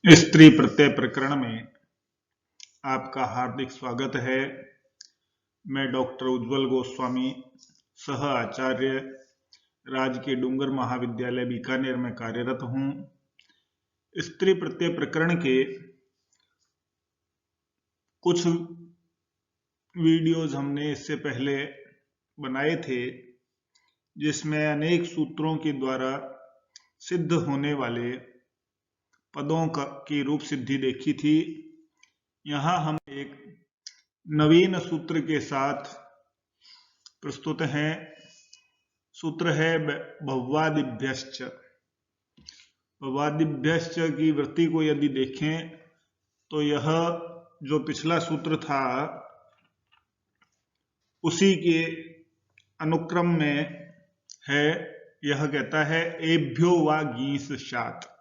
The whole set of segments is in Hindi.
स्त्री प्रत्यय प्रकरण में आपका हार्दिक स्वागत है। मैं डॉक्टर उज्ज्वल गोस्वामी, सह आचार्य, राजकीय डूंगर महाविद्यालय बीकानेर में कार्यरत हूँ। स्त्री प्रत्यय प्रकरण के कुछ वीडियोज हमने इससे पहले बनाए थे, जिसमें अनेक सूत्रों के द्वारा सिद्ध होने वाले पदों की रूप सिद्धि देखी थी। यहाँ हम एक नवीन सूत्र के साथ प्रस्तुत हैं। सूत्र है भवादिभ्यश्च। भवादिभ्यश्च की वृत्ति को यदि देखें तो यह जो पिछला सूत्र था उसी के अनुक्रम में है। यह कहता है एभ्यो वा गीस शात,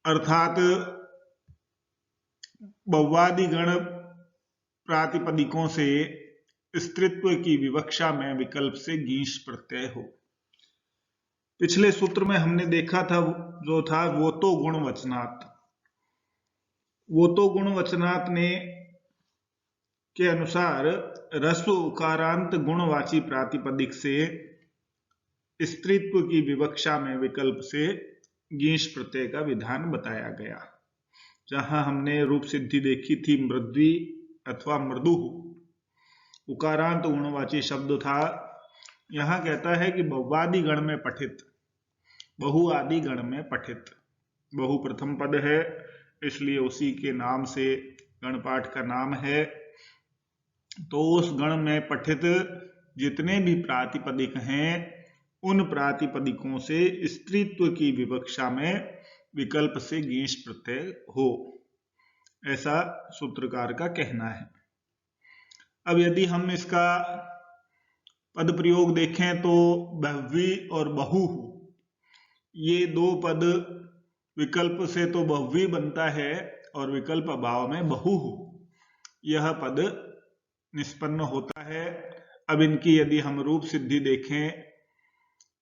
अर्थात भवादि गण प्रातिपदिकों से स्त्रीत्व की विवक्षा में विकल्प से गीश प्रत्यय हो। पिछले सूत्र में हमने देखा था जो था वो तो गुणवचनात्। वो तो गुणवचनात् ने के अनुसार रस्व उकारांत गुणवाची प्रातिपदिक से स्त्रीत्व की विवक्षा में विकल्प से गीश प्रत्यय का विधान बताया गया। जहां हमने रूप सिद्धि देखी थी मृद्वी अथवा मृदु, उकारांत गुणवाची शब्द था। यहां कहता है कि बहुआदि गण में पठित, बहुआदि गण में पठित, बहु प्रथम पद है इसलिए उसी के नाम से गणपाठ का नाम है। तो उस गण में पठित जितने भी प्रातिपदिक हैं उन प्रातिपदिकों से स्त्रीत्व की विवक्षा में विकल्प से गीश प्रत्यय हो, ऐसा सूत्रकार का कहना है। अब यदि हम इसका पद प्रयोग देखें तो बहुवी और बहु, ये दो पद विकल्प से तो बहुवी बनता है और विकल्प अभाव में बहु, यह पद निष्पन्न होता है। अब इनकी यदि हम रूप सिद्धि देखें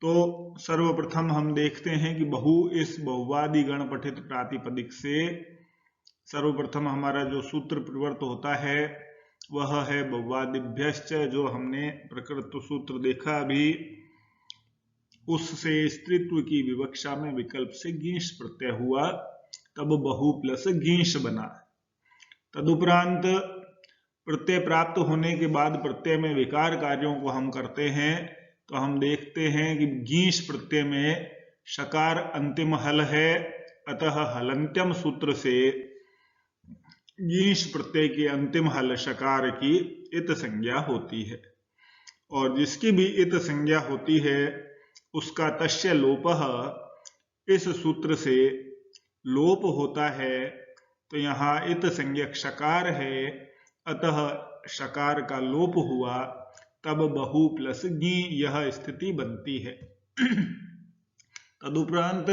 तो सर्वप्रथम हम देखते हैं कि बहु इस बहुवादि गण पठित प्रातिपदिक से सर्वप्रथम हमारा जो सूत्र प्रवृत्त होता है वह है बहुवादिभ्यश्च। जो हमने प्रकृत सूत्र देखा अभी, उससे स्त्रीत्व की विवक्षा में विकल्प से गीश प्रत्यय हुआ, तब बहु प्लस गीश बना। तदुपरांत प्रत्यय प्राप्त होने के बाद प्रत्यय में विकार कार्यों को हम करते हैं तो हम देखते हैं कि गीश प्रत्यय में शकार अंतिम हल है, अतः हलंत्यम सूत्र से गीश प्रत्यय के अंतिम हल शकार की इत संज्ञा होती है, और जिसकी भी इत संज्ञा होती है उसका तस्य लोपः इस सूत्र से लोप होता है। तो यहाँ इत संज्ञक शकार है, अतः शकार का लोप हुआ, तब बहु प्लस गी यह स्थिति बनती है। तदुपरांत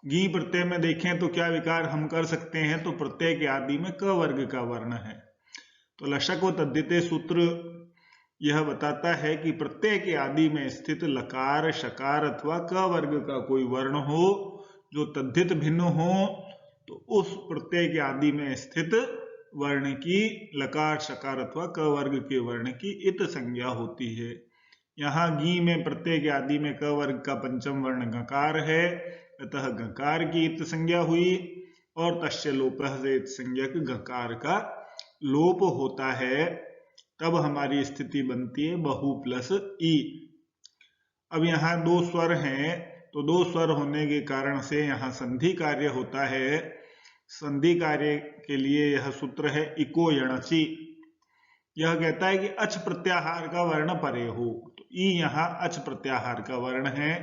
गी प्रत्यय में देखें तो क्या विकार हम कर सकते हैं, तो प्रत्यय के आदि में क वर्ग का वर्ण है। तो लशक व तद्धिते सूत्र यह बताता है कि प्रत्यय के आदि में स्थित लकार, शकार अथवा क वर्ग का कोई वर्ण हो जो तद्धित भिन्न हो, तो उस प्रत्यय के आदि में स्थित वर्ण की लकार, शकार अथवा क वर्ग के वर्ण की इत संज्ञा होती है। यहाँ गी में प्रत्यय के आदि में क वर्ग का पंचम वर्ण गकार है, अतः गकार की इत संज्ञा हुई, और तस्य लोपः से इत संज्ञक गकार का लोप होता है, तब हमारी स्थिति बनती है बहु प्लस ई। अब यहाँ दो स्वर हैं तो दो स्वर होने के कारण से यहाँ संधि कार्य होता है। संधि कार्य के लिए यह सूत्र है इको यणचि। यह कहता है कि अच प्रत्याहार का वर्ण परे हो, तो ई यहाँ अच प्रत्याहार का वर्ण है,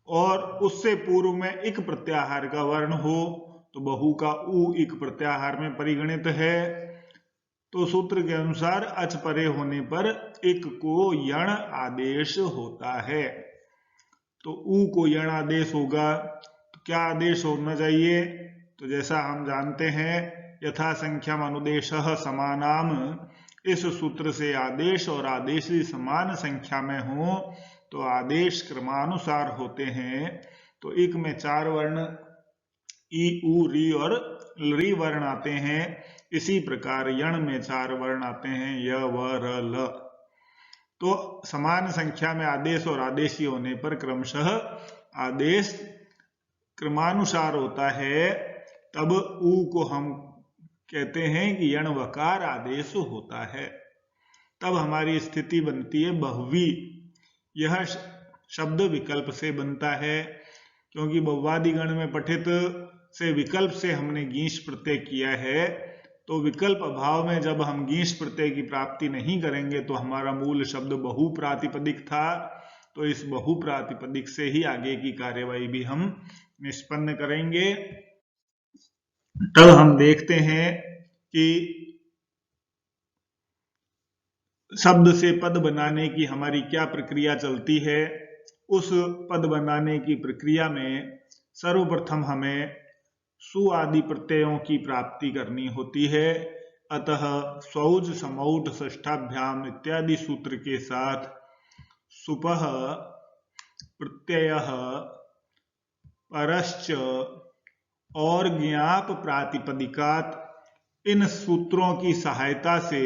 और उससे पूर्व में इक प्रत्याहार का वर्ण हो तो बहु का उ इक प्रत्याहार में परिगणित है। तो सूत्र के अनुसार अच परे होने पर इक को यण आदेश होता है, तो उ को यण आदेश होगा। तो क्या आदेश होना चाहिए, तो जैसा हम जानते हैं यथा संख्याम अनुदेशः समानाम, इस सूत्र से आदेश और आदेशी समान संख्या में हो तो आदेश क्रमानुसार होते हैं। तो इक में 4 वर्ण ई, उ, री और री वर्ण आते हैं। इसी प्रकार यण में 4 वर्ण आते हैं, य, व, र, ल। तो समान संख्या में आदेश और आदेशी होने पर क्रमशः आदेश क्रमानुसार होता है, तब उ को हम कहते हैं कि यण वकार आदेश होता है। तब हमारी स्थिति बनती है बहुवी। यह शब्द विकल्प से बनता है, क्योंकि बहुवादी गण में पठित से विकल्प से हमने गीश प्रत्यय किया है। तो विकल्प अभाव में जब हम गीश प्रत्यय की प्राप्ति नहीं करेंगे तो हमारा मूल शब्द बहुप्रातिपदिक था। तो इस बहुप्रातिपदिक से ही आगे की कार्यवाही भी हम निष्पन्न करेंगे। तब हम देखते हैं कि शब्द से पद बनाने की हमारी क्या प्रक्रिया चलती है। उस पद बनाने की प्रक्रिया में सर्वप्रथम हमें सु आदि प्रत्ययों की प्राप्ति करनी होती है। अतः स्वौज, समौट, षष्ठाभ्याम इत्यादि सूत्र के साथ सुपः, प्रत्ययः, परश्च और ज्ञाप प्रातिपदिकात, इन सूत्रों की सहायता से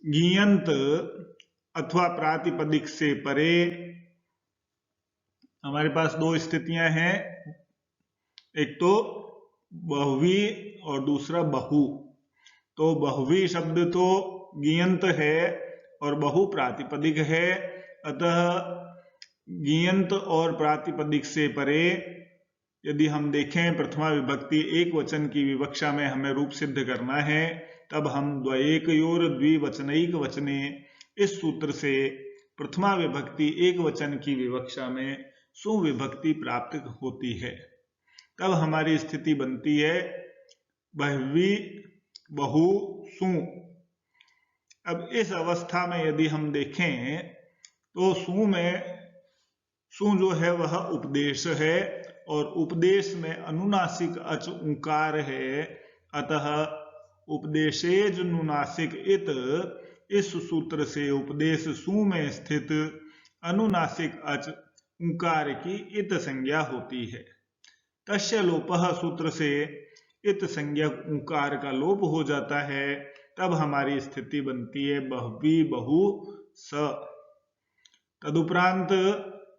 ज्ञियंत अथवा प्रातिपदिक से परे हमारे पास 2 स्थितियां हैं, एक तो बहुवी और दूसरा बहु। तो बहुवी शब्द तो ज्ञियंत है और बहु प्रातिपदिक है। अतः ज्ञियंत और प्रातिपदिक से परे यदि हम देखें प्रथमा विभक्ति एक वचन की विवक्षा में हमें रूप सिद्ध करना है, तब हम द्वयेकयोर द्विवचनैक वचने इस सूत्र से प्रथमा विभक्ति एक वचन की विवक्षा में सुविभक्ति प्राप्त होती है। तब हमारी स्थिति बनती है बहुवी, बहु, सु। अब इस अवस्था में यदि हम देखें तो सु जो है वह उपदेश है और उपदेश में अनुनासिक अच उकार है। अतः उपदेशेज नुनासिक इत, इस सूत्र से उपदेश सु में स्थित अनुनासिक अच उकार की इत संज्ञा होती है। तस्य लोपः सूत्र से इत संज्ञक उकार का लोप हो जाता है। तब हमारी स्थिति बनती है बहुवी, बहु, स। तदुपरांत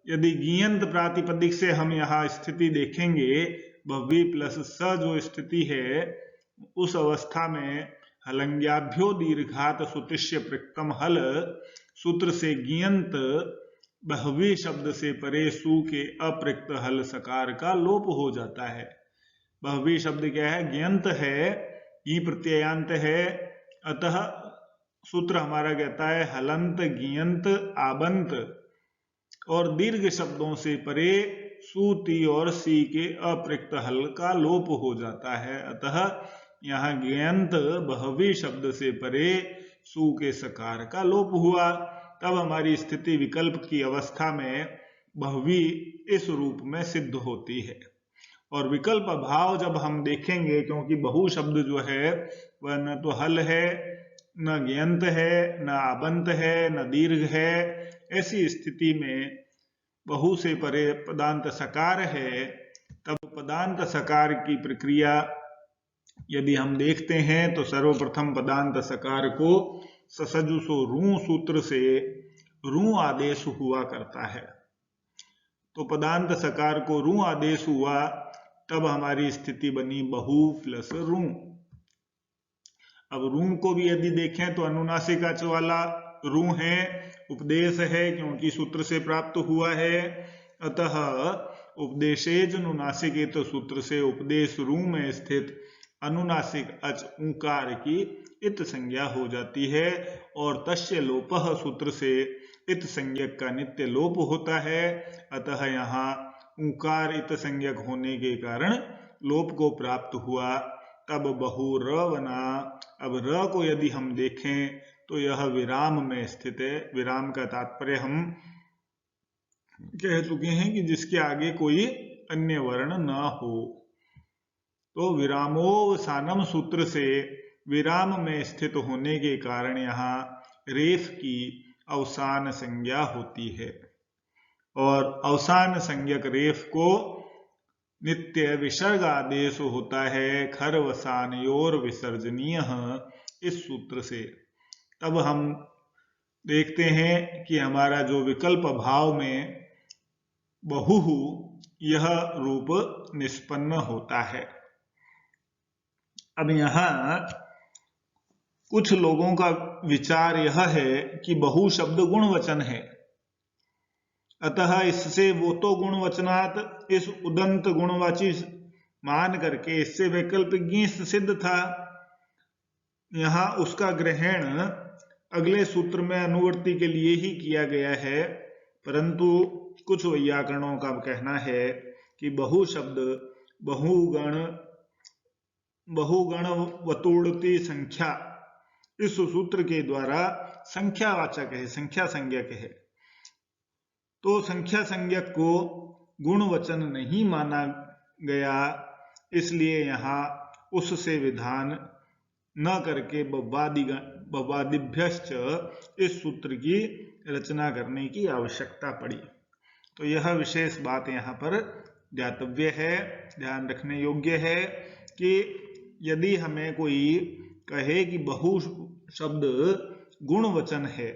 यदि ज्ञियंत प्रातिपदिक से हम यहाँ स्थिति देखेंगे, बहुवी प्लस स जो स्थिति है, उस अवस्था में हलंग्याभ्यो दीर्घात सुतिष्य प्रक्तम हल सूत्र से ज्ञियंत बहुवी शब्द से परे सु के अप्रक्त हल सकार का लोप हो जाता है। बहुवी शब्द क्या है? ज्ञियंत है, ई प्रत्ययांत है। अतः सूत्र हमारा कहता है हलंत, ज्ञियंत, आबंत और दीर्घ शब्दों से परे सु, ती और सी के अप्रक्त हल का लोप हो जाता है। अतः यहाँ ज्ञियंत बहुवी शब्द से परे सु के सकार का लोप हुआ। तब हमारी स्थिति विकल्प की अवस्था में बहुवी इस रूप में सिद्ध होती है। और विकल्प अभाव जब हम देखेंगे, क्योंकि बहु शब्द जो है वह न तो हल है, न ज्ञियंत है, न आबंत है, न दीर्घ है, ऐसी स्थिति में बहु से परे पदांत सकार है। तब पदांत सकार की प्रक्रिया यदि हम देखते हैं तो सर्वप्रथम पदांत सकार को ससजुसो रू सूत्र से रू आदेश हुआ करता है। तो पदांत सकार को रू आदेश हुआ, तब हमारी स्थिति बनी बहु प्लस रू। अब रू को भी यदि देखें तो अनुनासिक अच वाला रू है, उपदेश है क्योंकि सूत्र से प्राप्त हुआ है। अतः उपदेशेज अनुनासिक तो सूत्र से उपदेश रू में स्थित अनुनासिक अच उकार की इत संज्ञा हो जाती है। और तस्य लोपः सूत्र से इत संज्ञक का नित्य लोप होता है। अतः यहाँ उकार इत संज्ञक होने के कारण लोप को प्राप्त हुआ। तब बहु र बना। अब र को यदि हम देखें तो यह विराम में स्थित है। विराम का तात्पर्य हम कह चुके हैं कि जिसके आगे कोई अन्य वर्ण न हो। तो विरामोवसानम सूत्र से विराम में स्थित होने के कारण यहाँ रेफ की अवसान संज्ञा होती है। और अवसान संज्ञक रेफ को नित्य विसर्ग आदेश होता है खरवसानयोर विसर्जनीय इस सूत्र से। तब हम देखते हैं कि हमारा जो विकल्प भाव में बहु यह रूप निष्पन्न होता है। अब यहाँ कुछ लोगों का विचार यह है कि बहु शब्द गुणवचन है, अतः इससे वो तो गुणवचनात् इस उदंत गुणवाची मान करके इससे वैकल्पिक गीस सिद्ध था। यहाँ उसका ग्रहण अगले सूत्र में अनुवर्ती के लिए ही किया गया है, परंतु कुछ वैयाकरणों का कहना है कि बहु शब्द बहुगण वतुड़ती संख्या इस सूत्र के द्वारा संख्यावाचक है, संख्या संज्ञक है। तो संख्या संज्ञक को गुणवचन नहीं माना गया, इसलिए यहाँ उससे विधान न करके बवादिभ्यश्च इस सूत्र की रचना करने की आवश्यकता पड़ी। तो यह विशेष बात यहाँ पर ज्ञातव्य है, ध्यान रखने योग्य है कि यदि हमें कोई कहे कि बहु शब्द गुणवचन है,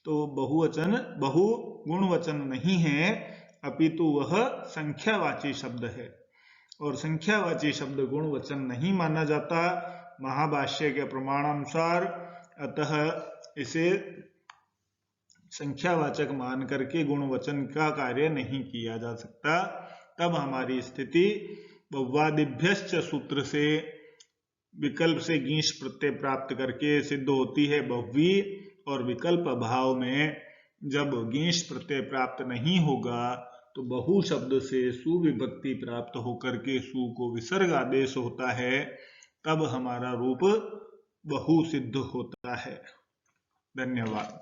तो बहु गुणवचन नहीं है, अपितु वह संख्यावाची शब्द है और संख्यावाची शब्द गुणवचन नहीं माना जाता महाभाष्य के प्रमाणानुसार। अतः इसे संख्यावाचक मान करके गुणवचन का कार्य नहीं किया जा सकता। तब हमारी स्थिति बव्वादिभ्यश्च सूत्र से विकल्प से गीश प्रत्यय प्राप्त करके सिद्ध होती है बहुवी, और विकल्प भाव में जब गीश प्रत्यय प्राप्त नहीं होगा तो बहु शब्द से सुविभक्ति प्राप्त होकर के सु को विसर्ग आदेश होता है, तब हमारा रूप बहु सिद्ध होता है। धन्यवाद।